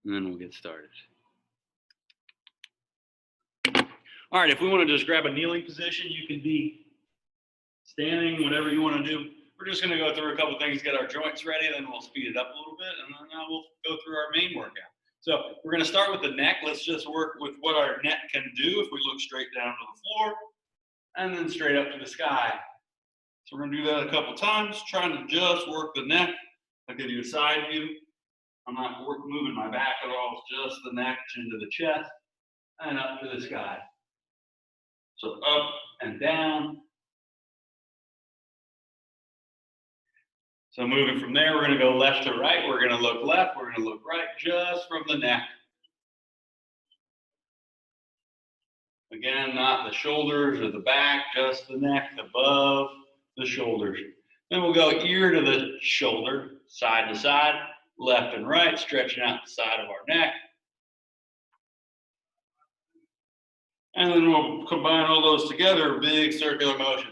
and then we'll get started. All right, if we want to just grab a kneeling position, you can be standing, whatever you want to do. We're just going to go through a couple things, get our joints ready, then we'll speed it up a little bit, and then we'll go through our main workout. So we're going to start with the neck. Let's just work with what our neck can do if we look straight down to the floor and then straight up to the sky. So we're going to do that a couple times, trying to just work the neck. I'll give you a side view. I'm not moving my back at all, it's just the neck, chin to the chest, and up to the sky. So up and down. So moving from there, we're going to go left to right. We're going to look left, we're going to look right, just from the neck. Again, not the shoulders or the back, just the neck above the shoulders. Then we'll go ear to the shoulder, side to side, left and right, stretching out the side of our neck. And then we'll combine all those together, big circular motion.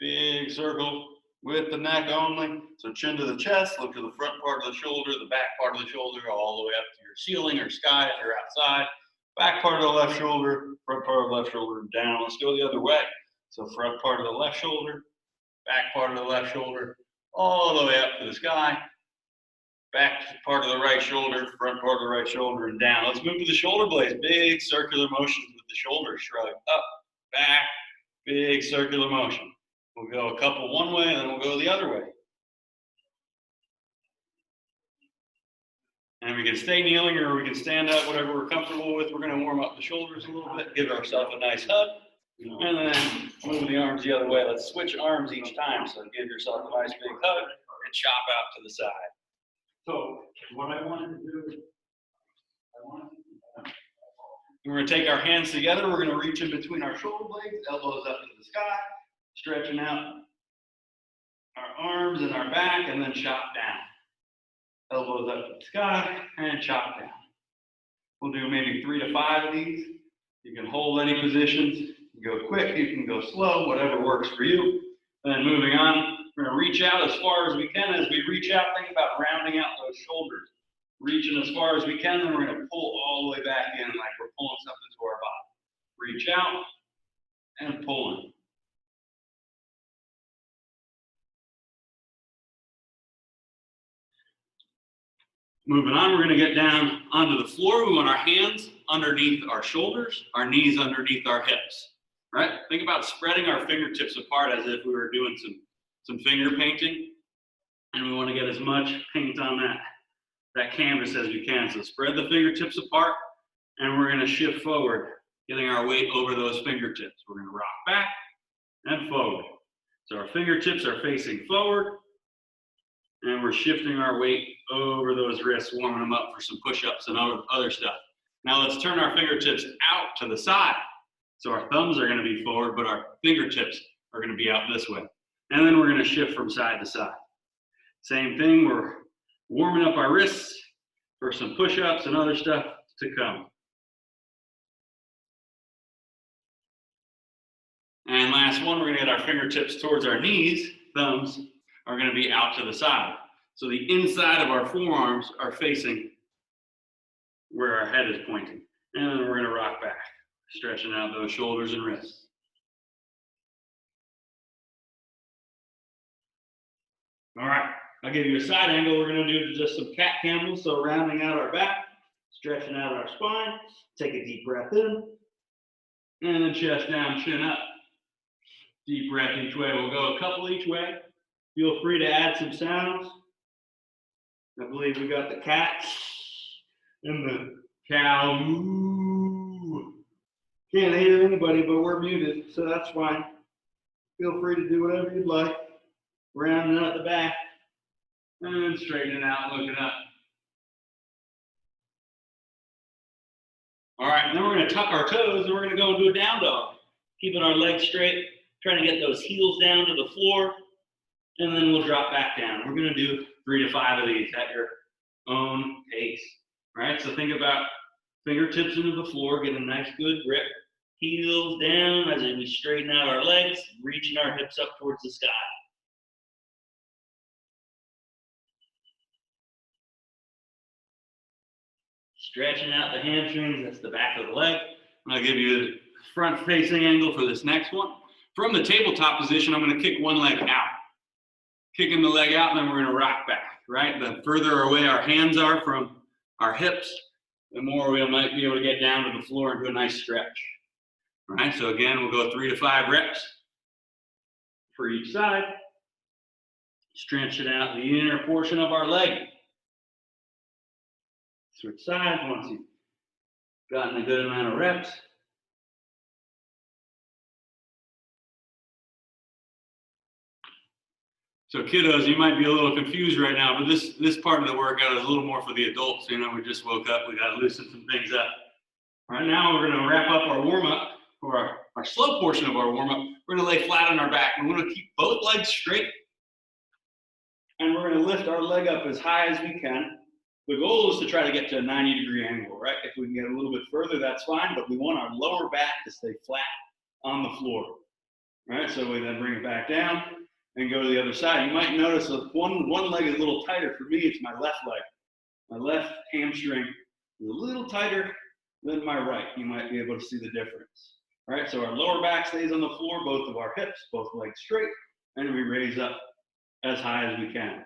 Big circle with the neck only. So chin to the chest, look to the front part of the shoulder, the back part of the shoulder, all the way up to your ceiling or sky if you're outside. Back part of the left shoulder, front part of the left shoulder, down. Let's go the other way. So front part of the left shoulder, back part of the left shoulder, all the way up to the sky. Back part of the right shoulder, front part of the right shoulder, and down. Let's move to the shoulder blades. Big circular motions with the shoulders. Shrug up, back, big circular motion. We'll go a couple one way, and then we'll go the other way. And we can stay kneeling or we can stand up, whatever we're comfortable with. We're going to warm up the shoulders a little bit, give ourselves a nice hug, and then move the arms the other way. Let's switch arms each time. So give yourself a nice big hug and chop out to the side. So what I wanted to do is, we're going to take our hands together. We're going to reach in between our shoulder blades, elbows up to the sky, stretching out our arms and our back, and then chop down. Elbows up to the sky and chop down. We'll do maybe 3 to 5 of these. You can hold any positions. You can go quick, you can go slow, whatever works for you. Then moving on, we're going to reach out as far as we can. As we reach out, think about rounding out those shoulders. Reaching as far as we can, then we're going to pull all the way back in like we're pulling something to our body. Reach out and pull in. Moving on, we're going to get down onto the floor. We want our hands underneath our shoulders, our knees underneath our hips. Right? Think about spreading our fingertips apart as if we were doing some finger painting. And we want to get as much paint on that canvas as we can. So spread the fingertips apart, and we're going to shift forward, getting our weight over those fingertips. We're going to rock back and forward. So our fingertips are facing forward, and we're shifting our weight over those wrists, warming them up for some push-ups and other stuff. Now let's turn our fingertips out to the side. So our thumbs are going to be forward, but our fingertips are going to be out this way. And then we're going to shift from side to side. Same thing, we're warming up our wrists for some push-ups and other stuff to come. And last one, we're going to get our fingertips towards our knees. Thumbs are going to be out to the side. So the inside of our forearms are facing where our head is pointing. And then we're going to rock back, stretching out those shoulders and wrists. All right, I'll give you a side angle. We're going to do just some cat camels. So rounding out our back, stretching out our spine. Take a deep breath in. And then chest down, chin up. Deep breath each way. We'll go a couple each way. Feel free to add some sounds. I believe we got the cat and the cow. Can't hear anybody, but we're muted, so that's fine. Feel free to do whatever you'd like. Rounding out the back and straightening out and looking up. All right, then we're going to tuck our toes and we're going to go into a down dog. Keeping our legs straight, trying to get those heels down to the floor, and then we'll drop back down. We're going to do 3 to 5 of these at your own pace. All right, so think about fingertips into the floor, get a nice good grip. Heels down as we straighten out our legs, reaching our hips up towards the sky. Stretching out the hamstrings, that's the back of the leg. I'll give you a front facing angle for this next one. From the tabletop position, I'm going to kick one leg out. Kicking the leg out, and then we're going to rock back, right? The further away our hands are from our hips, the more we might be able to get down to the floor and do a nice stretch. All right, so again, we'll go 3 to 5 reps for each side. Stretching out the inner portion of our leg. Switch sides once you've gotten a good amount of reps. So kiddos, you might be a little confused right now, but this part of the workout is a little more for the adults. You know, we just woke up, we got to loosen some things up. All right, now we're going to wrap up our warm-up, or our slow portion of our warm-up. We're going to lay flat on our back. We want to keep both legs straight, and we're going to lift our leg up as high as we can. The goal is to try to get to a 90-degree angle, right? If we can get a little bit further, that's fine, but we want our lower back to stay flat on the floor. All right, so we then bring it back down and go to the other side. You might notice that one leg is a little tighter. For me, it's my left leg. My left hamstring is a little tighter than my right. You might be able to see the difference. All right, so our lower back stays on the floor, both of our hips, both legs straight, and we raise up as high as we can.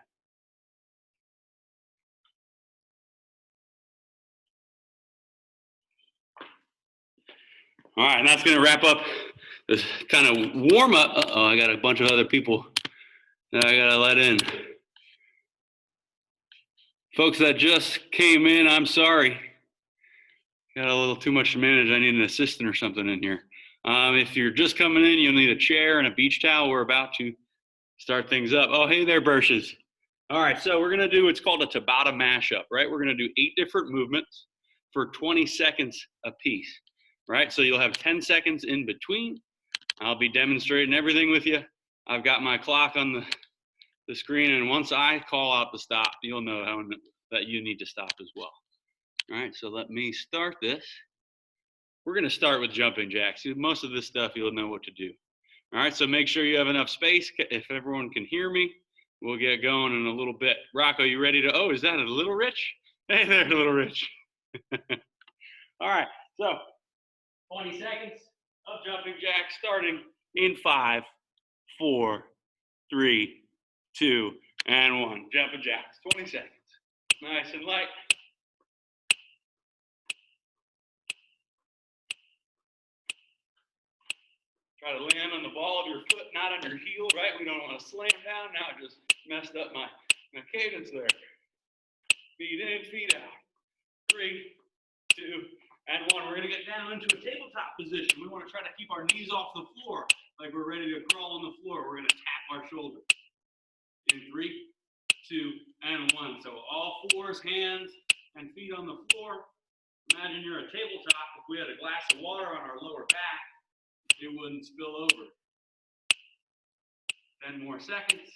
All right, and that's going to wrap up this kind of warm up. Uh-oh, I got a bunch of other people that I got to let in. Folks that just came in, I'm sorry. Got a little too much to manage. I need an assistant or something in here. If you're just coming in, you'll need a chair and a beach towel. We're about to start things up. Oh, hey there, Burshes. All right, so we're going to do what's called a Tabata Mash Up, right? We're going to do 8 different movements for 20 seconds apiece, right? So you'll have 10 seconds in between. I'll be demonstrating everything with you. I've got my clock on the screen, and once I call out the stop, you'll know that you need to stop as well. All right, so let me start this. We're going to start with jumping jacks. Most of this stuff you'll know what to do. All right, so make sure you have enough space. If everyone can hear me, we'll get going in a little bit. Rocco, you ready to? Oh, is that a Little Rich? Hey there, Little Rich. All right, so 20 seconds of jumping jacks starting in 5, 4, 3, 2, and 1. Jumping jacks, 20 seconds. Nice and light. Try to land on the ball of your foot, not on your heel, right? We don't want to slam down. Now I just messed up my cadence there. Feet in, feet out. 3, 2, and 1. We're going to get down into a tabletop position. We want to try to keep our knees off the floor, like we're ready to crawl on the floor. We're going to tap our shoulders. In 3, 2, and 1. So all 4s, hands and feet on the floor. Imagine you're a tabletop. If we had a glass of water on our lower back, it wouldn't spill over. 10 more seconds.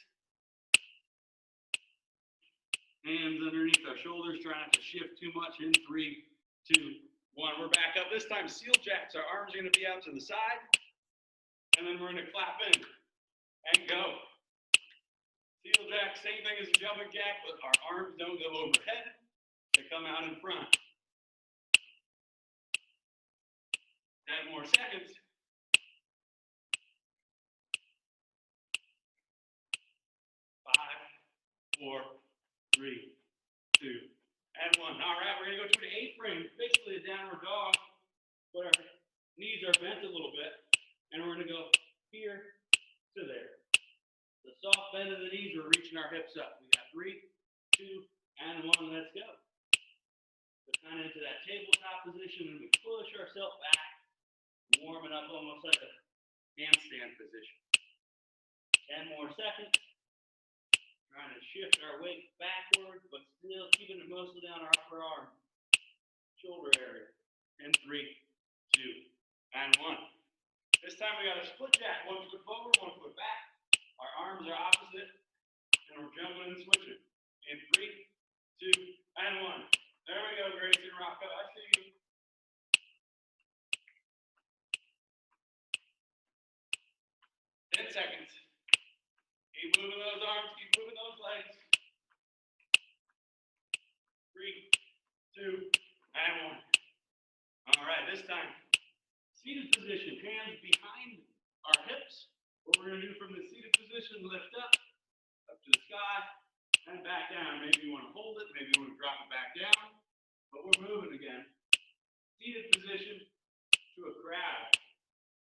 Hands underneath our shoulders, try not to shift too much. In 3, 2, 1. We're back up. This time, seal jacks. Our arms are going to be out to the side. And then we're going to clap in and go. Seal jack, same thing as a jumping jack, but our arms don't go overhead. They come out in front. 10 more seconds. 5, 4, 3, 2, and 1. All right, we're going to go to an A-frame, basically a downward dog, but our knees are bent a little bit, and we're going to go here to there. The soft bend of the knees, we're reaching our hips up. We got 3, 2, and 1. Let's go. We're kind of into that tabletop position, and we push ourselves back, warming up almost like a handstand position. 10 more seconds. Trying to shift our weight backward, but still keeping it mostly down our upper arm, shoulder area. In 3, 2, and 1. This time we got a split jack. 1 foot forward, 1 foot back. Our arms are opposite, and we're jumping and switching. In 3, 2, and 1. There we go, Gracie and Rocco. I see you. 10 seconds. Keep moving those arms, keep moving those legs. 3, 2, And one. All right, this time, seated position, hands behind our hips. What we're gonna do from the seated position, lift up to the sky, and back down. Maybe you wanna hold it, maybe you wanna drop it back down, but we're moving again. Seated position to a crab.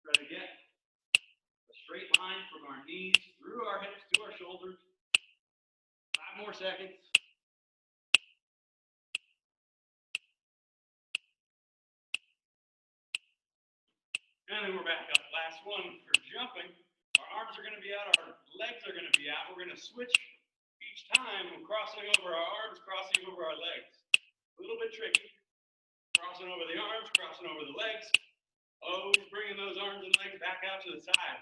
Try to get a straight line from our knees through our hips to our shoulders. 5 more seconds. And then we're back up. Last one for jumping. Our arms are going to be out, our legs are going to be out. We're going to switch each time. We're crossing over our arms, crossing over our legs. A little bit tricky. Crossing over the arms, crossing over the legs. Always bringing those arms and legs back out to the side.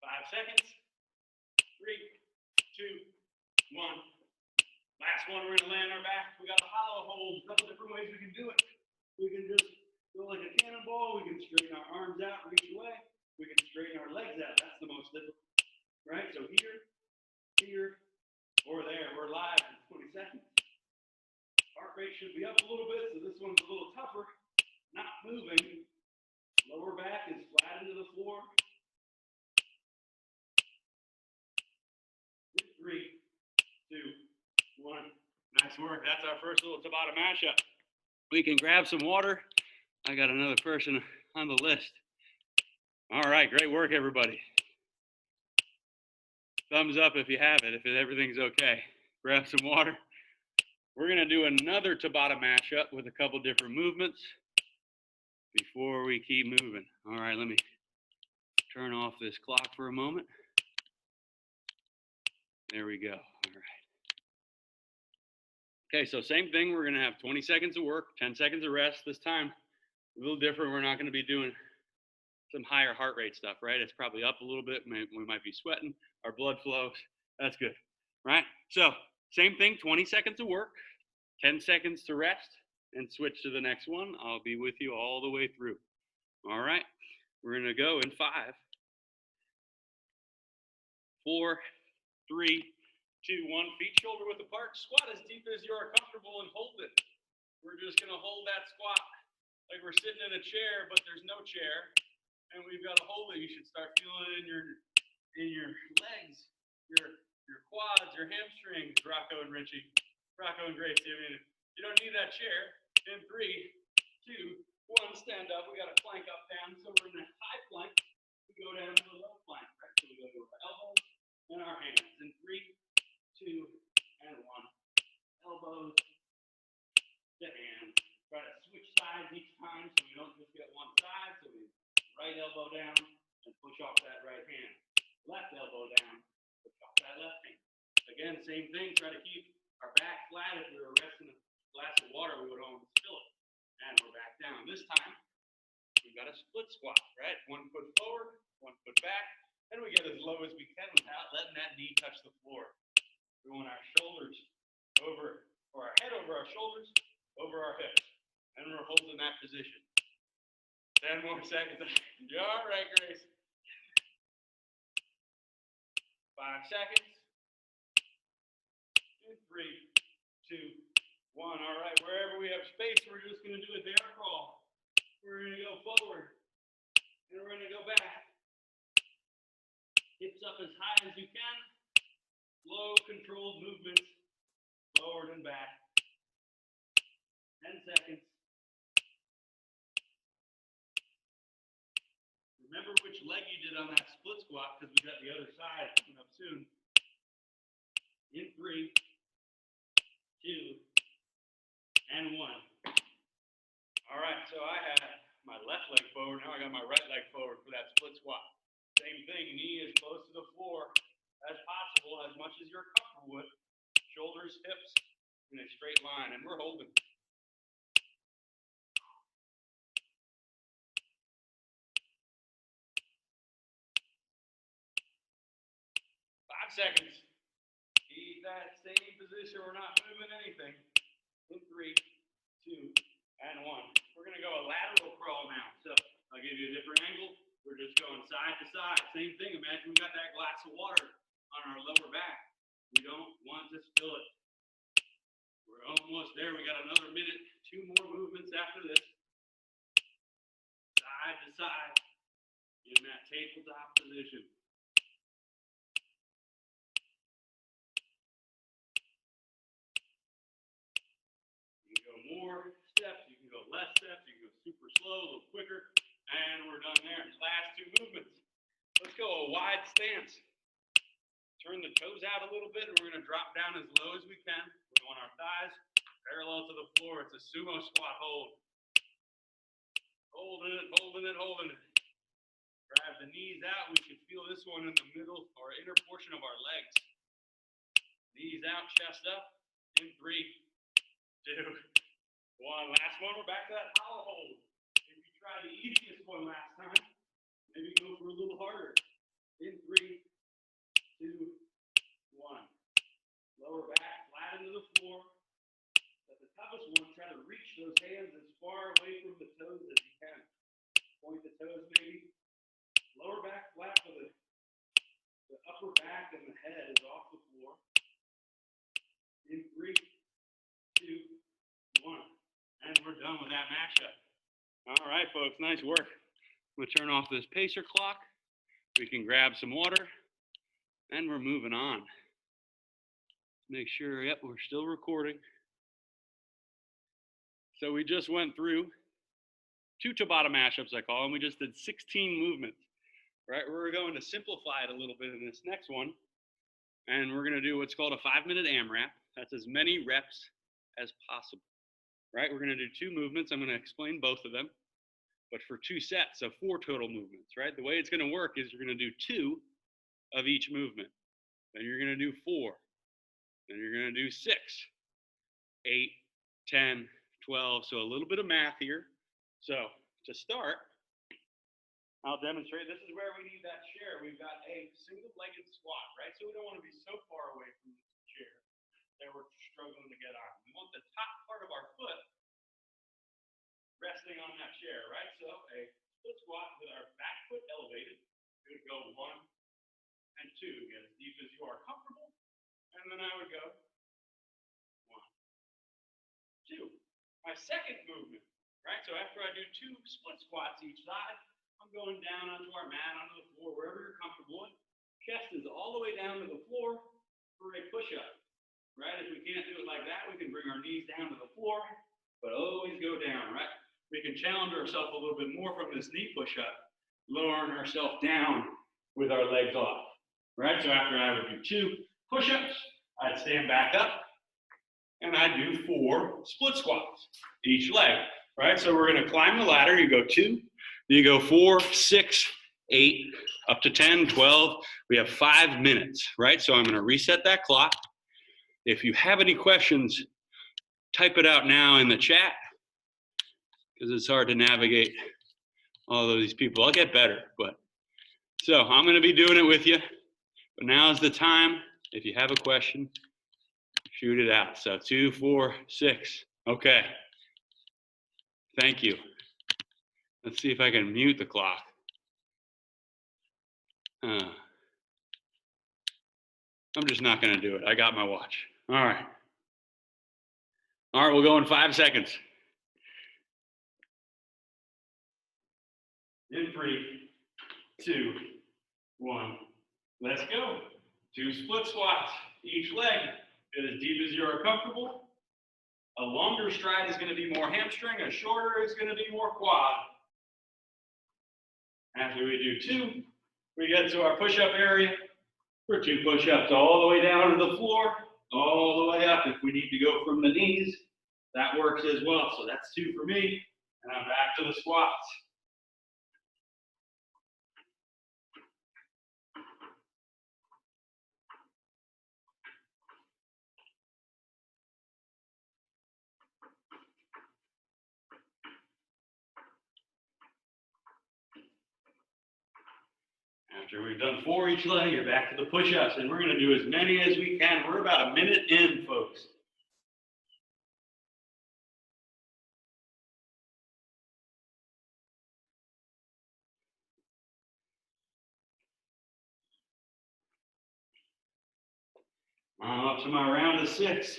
5 seconds. 3, 2, 1. Last one, we're going to land our back. We got a hollow hold. A couple different ways we can do it. We can just go like a cannonball. We can straighten our arms out, reach away. We can straighten our legs out. That's the most difficult, right? So here, here, or there. We're live in 20 seconds. Heart rate should be up a little bit, so this one's a little tougher. Not moving. Lower back is flat into the floor. 3, 2, 1. Nice work. That's our first little Tabata Mash Up. We can grab some water. I got another person on the list. All right, great work, everybody. Thumbs up if you have it, if everything's okay. Grab some water. We're gonna do another Tabata Mash Up with a couple different movements before we keep moving. All right, let me turn off this clock for a moment. There we go. All right. Okay, so same thing. We're gonna have 20 seconds of work, 10 seconds of rest. This time, a little different. We're not gonna be doing some higher heart rate stuff, right? It's probably up a little bit. We might be sweating. Our blood flows. That's good, right? So same thing, 20 seconds of work, 10 seconds to rest, and switch to the next one. I'll be with you all the way through. All right, we're gonna go in 5, 4, 3, 2, 1. Feet shoulder width apart. Squat as deep as you are comfortable and hold it. We're just gonna hold that squat like we're sitting in a chair, but there's no chair, and we've got to hold it. You should start feeling it in your legs, your quads, your hamstrings. Rocco and Richie, Rocco and Gracie. I mean, you don't need that chair. In 3, 2, 1, stand up. We got to plank up down. So we're in a high plank. We go down to a low plank, right? So we go to our elbows and our hands. In 3, 2, and 1. Elbows to hands. Try to switch sides each time so we don't just get one side. So we right elbow down and push off that right hand. Left elbow down, push off that left hand. Again, same thing. Try to keep our back flat. If we were resting a glass of water, we would almost spill it. And we're back down. This time, we've got a split squat, right? 1 foot forward, 1 foot back. And we get as low as we can without letting that knee touch the floor. We want our shoulders over, or our head over our shoulders, over our hips. And we're holding that position. 10 more seconds. You're all right, Grace. 5 seconds. 2, 3, 2, 1. All right, wherever we have space, we're just going to do a bear crawl. We're going to go forward, and we're going to go back. Hips up as high as you can. Slow, controlled movements, forward and back. 10 seconds. Remember which leg you did on that split squat because we got the other side coming up soon. In 3, 2, and 1. All right, so I had my left leg forward. Now I got my right leg forward for that split squat. Same thing, knee as close to the floor as possible, as much as you're comfortable with. Shoulders, hips in a straight line, and we're holding. 5 seconds. Keep that same position. We're not moving anything. In 3, 2, and 1. We're going to go a lateral crawl now. So I'll give you a different angle. We're just going side to side. Same thing. Imagine we got that glass of water on our lower back. We don't want to spill it. We're only almost there. We got another minute, 2 more movements after this. Side to side in that tabletop position. You can go more steps, you can go less steps, you can go super slow, a little quicker, and we're done there. Last 2 movements. Let's go a wide stance. Turn the toes out a little bit, and we're going to drop down as low as we can. We want our thighs parallel to the floor. It's a sumo squat hold. Holding it, holding it, holding it. Grab the knees out. We should feel this one in the middle or inner portion of our legs. Knees out, chest up. In 3, 2, 1. Last one. We're back to that hollow hold. If you tried the easiest one last time, maybe go for a little harder. In 3, 2, 1. Lower back, flat into the floor. At the toughest one, try to reach those hands as far away from the toes as you can. Point the toes maybe. Lower back flat so the upper back and the head is off the floor. In 3, 2, 1. And we're done with that mashup. All right, folks, nice work. I'm gonna turn off this pacer clock. We can grab some water. And we're moving on. Make sure, yep, we're still recording. So we just went through 2 Tabata Mash Ups, I call them. We just did 16 movements, right? We're going to simplify it a little bit in this next one. And we're gonna do what's called a 5-minute AMRAP. That's as many reps as possible, right? We're gonna do 2 movements. I'm gonna explain both of them, but for 2 sets, so 4 total movements, right? The way it's gonna work is you're gonna do 2 of each movement. Then you're going to do 4. Then you're going to do 6, 8, 10, 12. So a little bit of math here. So to start, I'll demonstrate. This is where we need that chair. We've got a single-legged squat, right? So we don't want to be so far away from the chair that we're struggling to get on. We want the top part of our foot resting on that chair, right? So a split squat with our back foot elevated. We would go 1 and 2, get as deep as you are comfortable, and then I would go 1, 2. My second movement, right? So after I do 2 split squats each side, I'm going down onto our mat, onto the floor, wherever you're comfortable with. Chest is all the way down to the floor for a push-up, right? If we can't do it like that, we can bring our knees down to the floor, but always go down, right? We can challenge ourselves a little bit more from this knee push-up, lowering ourselves down with our legs off. Right, so after I would do 2 push-ups, I'd stand back up, and I'd do 4 split squats, each leg, right? So we're gonna climb the ladder. You go 2, you go 4, 6, 8, up to 10, 12. We have 5 minutes, right? So I'm gonna reset that clock. If you have any questions, type it out now in the chat, because it's hard to navigate all of these people. I'll get better, but. So I'm gonna be doing it with you. But now's the time. If you have a question, shoot it out. So 2, 4, 6. Okay. Thank you. Let's see if I can mute the clock. I'm just not going to do it. I got my watch. All right. All right, we'll go in 5 seconds. In 3, 2, 1. Let's go. 2 split squats, each leg. Get as deep as you are comfortable. A longer stride is going to be more hamstring. A shorter is going to be more quad. After we do 2, we get to our push-up area for 2 push-ups all the way down to the floor, all the way up. If we need to go from the knees, that works as well. So that's 2 for me, and I'm back to the squats. After we've done 4 each leg, you're back to the push-ups, and we're going to do as many as we can. We're about a minute in, folks. I'm up to my round of 6.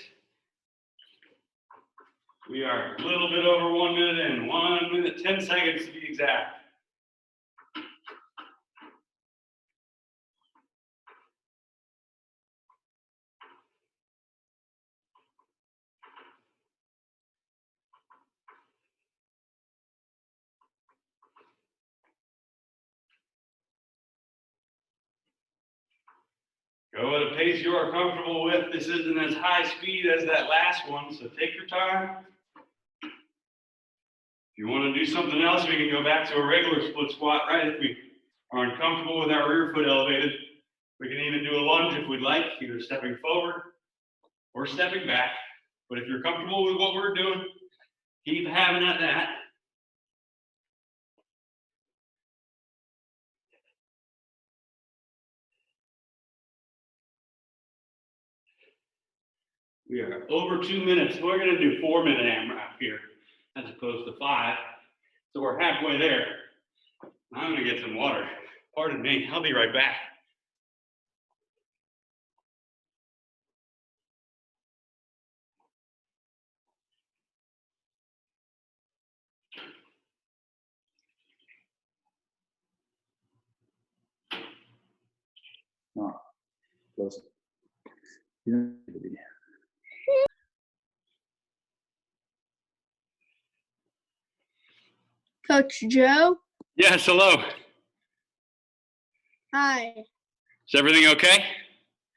We are a little bit over 1 minute in, 1 minute, 10 seconds to be exact. Go at a pace you are comfortable with. This isn't as high speed as that last one, so take your time. If you want to do something else, we can go back to a regular split squat, right? If we are uncomfortable with our rear foot elevated, we can even do a lunge if we'd like, either stepping forward or stepping back. But if you're comfortable with what we're doing, keep having at that. We are over 2 minutes. We're going to do 4-minute AMRAP here as opposed to 5. So we're halfway there. I'm going to get some water. Pardon me. I'll be right back. No, close. You don't need to be. Coach Joe? Yes, hello. Hi. Is everything okay?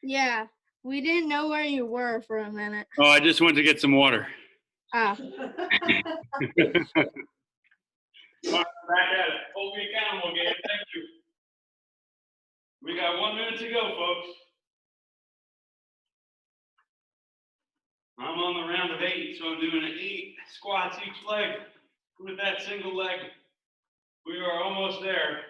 Yeah, we didn't know where you were for a minute. Oh, I just went to get some water. Ah. All right, back at it. Hold me accountable, Gabe. Thank you. We got 1 minute to go, folks. I'm on the round of 8, so I'm doing 8 squats each leg with that single leg. We are almost there.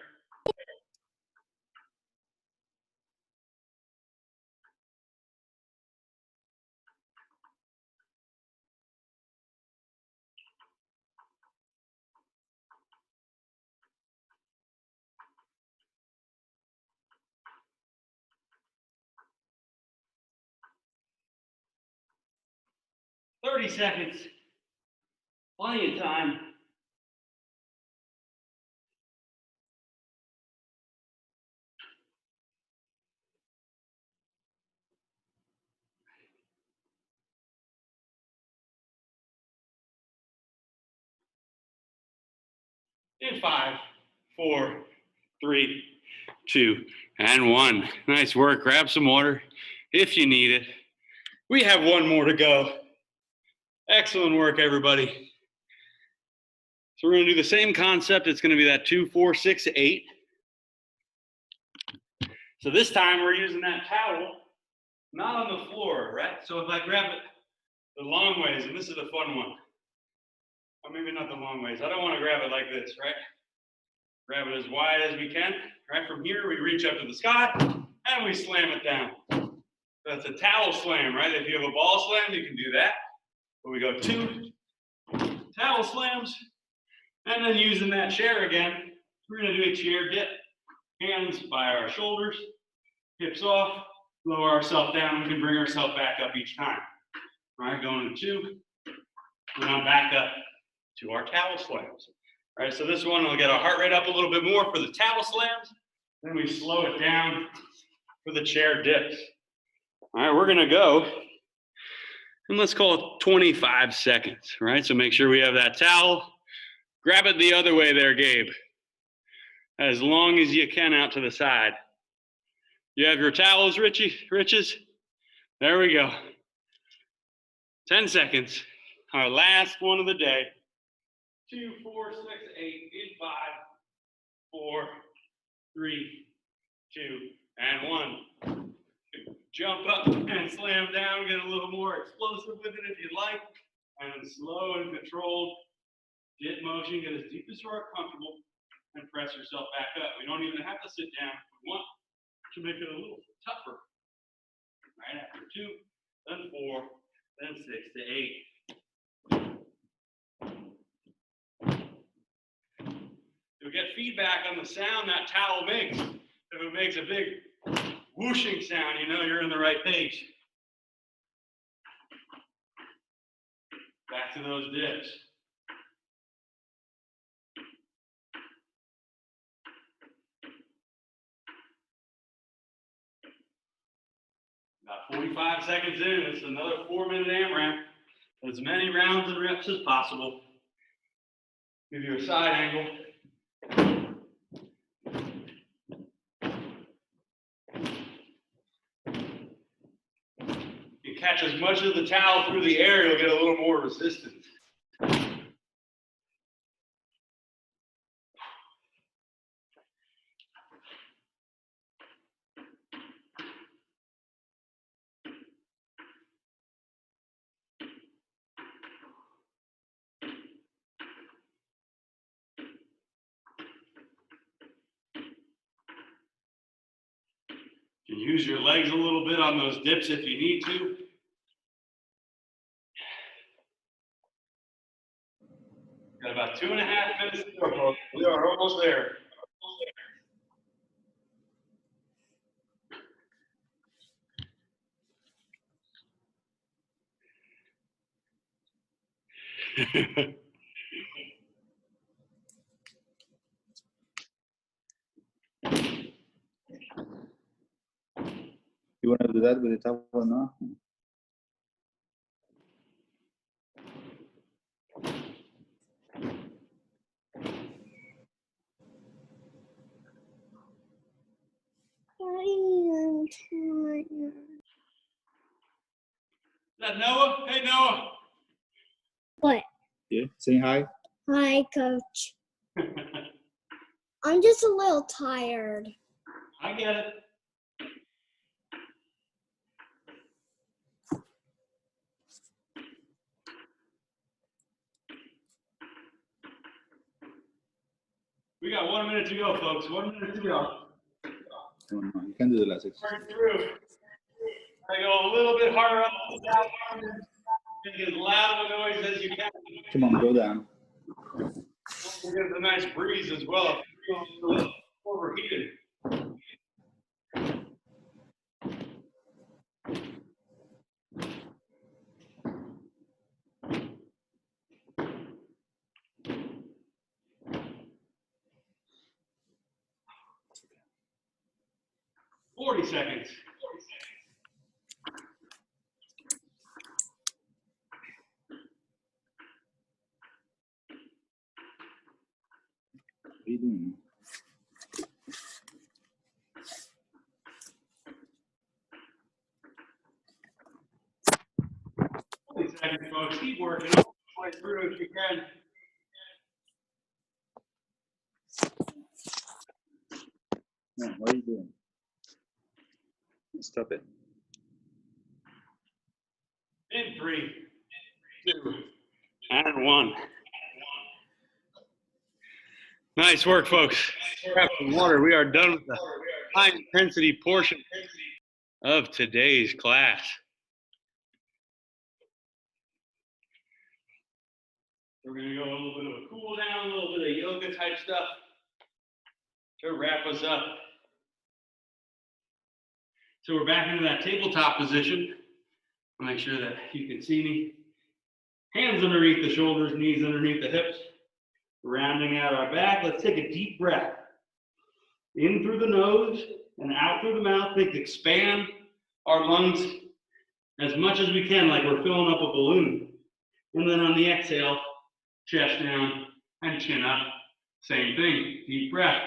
"30 seconds. Plenty of time. In 5, 4, 3, 2, and 1. Nice work. Grab some water if you need it. We have 1 more to go. Excellent work, everybody. So we're going to do the same concept. It's going to be that 2, 4, 6, 8. So this time we're using that towel, not on the floor, right? So if I grab it the long ways, and this is a fun one, or maybe not the long ways. I don't want to grab it like this, right? Grab it as wide as we can, right? From here, we reach up to the sky, and we slam it down. That's a towel slam, right? If you have a ball slam, you can do that. But we go 2 towel slams, and then using that chair again, we're going to do a chair dip. Hands by our shoulders, hips off, lower ourselves down. We can bring ourselves back up each time. All right, going to 2, and now back up to our towel slams. All right, so this one will get our heart rate up a little bit more for the towel slams. Then we slow it down for the chair dips. All right, we're gonna go, and let's call it 25 seconds, right? So make sure we have that towel. Grab it the other way there, Gabe. As long as you can out to the side. You have your towels, Riches? There we go. 10 seconds. Our last one of the day. 2, 4, 6, 8, in 5, 4, 3, 2, and 1. Jump up and slam down. Get a little more explosive with it if you'd like. And slow and controlled dip motion. Get as deep as you are comfortable. And press yourself back up. We don't even have to sit down if we want to make it a little tougher. Right after 2, then 4, then 6 to 8. You'll get feedback on the sound that towel makes. If it makes a big whooshing sound, you know you're in the right page. Back to those dips. About 45 seconds in, it's another 4-minute AMRAP. As many rounds and reps as possible. Give you a side angle. You catch as much of the towel through the air, you'll get a little more resistance. You can use your legs a little bit on those dips if you need to. Got about 2.5 minutes to go, folks. We are almost there. You want to do that with the towel now? Is that Noah? Hey, Noah. What? Yeah, saying hi. Hi, Coach. I'm just a little tired. I get it. We got 1 minute to go, folks. 1 minute to go. No, no, you can do the last exercise. Work through. I go a little bit harder up the down. Make as loud of a noise as you can. Come on, go down. Don't forget the nice breeze as well. It's a little overheated. Forty seconds. What are you doing? 40 seconds, folks. Keep working all the way through if you can. No, what are you doing? Stop it. In 3, 2, and 1. Nice work, folks. Grab some water. We are done with the high intensity portion of today's class. We're going to go a little bit of a cool down, a little bit of yoga type stuff to wrap us up. So we're back into that tabletop position. I'll make sure that you can see me. Hands underneath the shoulders, knees underneath the hips. Rounding out our back. Let's take a deep breath. In through the nose and out through the mouth. Think expand our lungs as much as we can, like we're filling up a balloon. And then on the exhale, chest down and chin up. Same thing. Deep breath.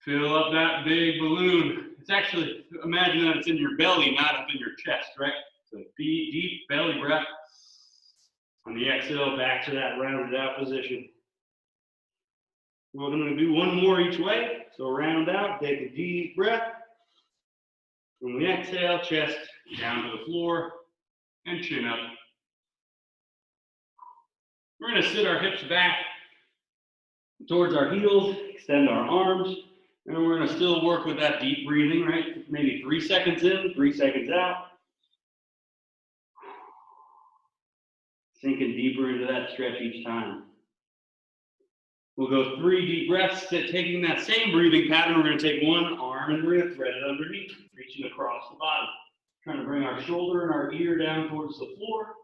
Fill up that big balloon. It's actually, imagine that it's in your belly, not up in your chest, right? So deep belly breath. On the exhale, back to that rounded out position. We're going to do one more each way. So round out, take a deep breath. When we exhale, chest down to the floor and chin up. We're going to sit our hips back towards our heels, extend our arms, and we're going to still work with that deep breathing, right? Maybe 3 seconds in, 3 seconds out. Sinking deeper into that stretch each time. We'll go 3 deep breaths, taking that same breathing pattern. We're going to take one arm and we're going to thread it underneath, reaching across the body. Trying to bring our shoulder and our ear down towards the floor.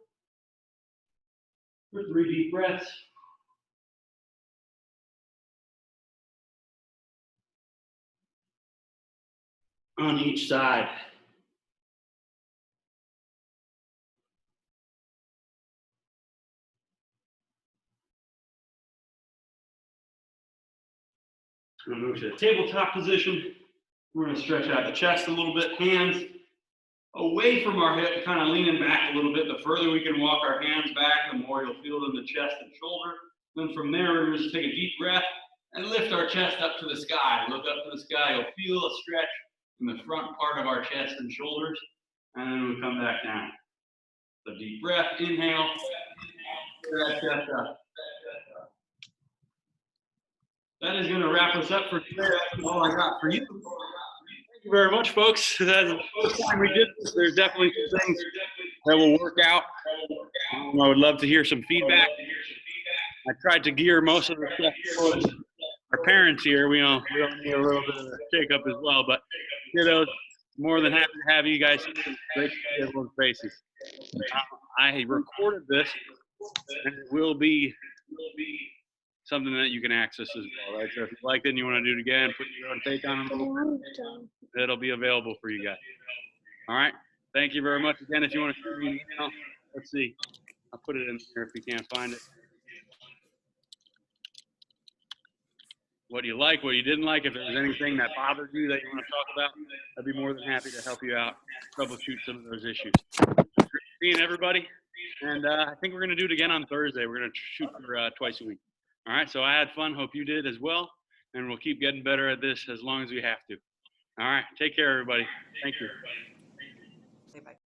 for 3 deep breaths. On each side. I'm going to move to the tabletop position. We're going to stretch out the chest a little bit, hands away from our hip, kind of leaning back a little bit. The further we can walk our hands back, the more you'll feel it in the chest and shoulder. Then from there, we're going to take a deep breath and lift our chest up to the sky. Look up to the sky. You'll feel a stretch in the front part of our chest and shoulders. And then we come back down. So deep breath, inhale. That chest up. That is going to wrap us up for today. That's all I got for you. Thank you very much, folks. That's the first time we did this. There's definitely some things that will work out. I would love to hear some feedback. I tried to gear most of the stuff towards our parents here. We all need a little bit of a shake-up as well. But, kiddos, more than happy to have you guys here. Great to see everyone's faces. I recorded this, and it will be something that you can access as well, right? So if you liked it and you want to do it again, put your own take on it, it'll be available for you guys. All right. Thank you very much again. If you want to shoot me an email, let's see. I'll put it in here if you can't find it. What you like, what you didn't like, if there's anything that bothered you that you want to talk about, I'd be more than happy to help you out, troubleshoot some of those issues. Great seeing everybody. And I think we're going to do it again on Thursday. We're going to shoot for twice a week. All right, so I had fun. Hope you did as well. And we'll keep getting better at this as long as we have to. All right, take care, everybody. Thank you.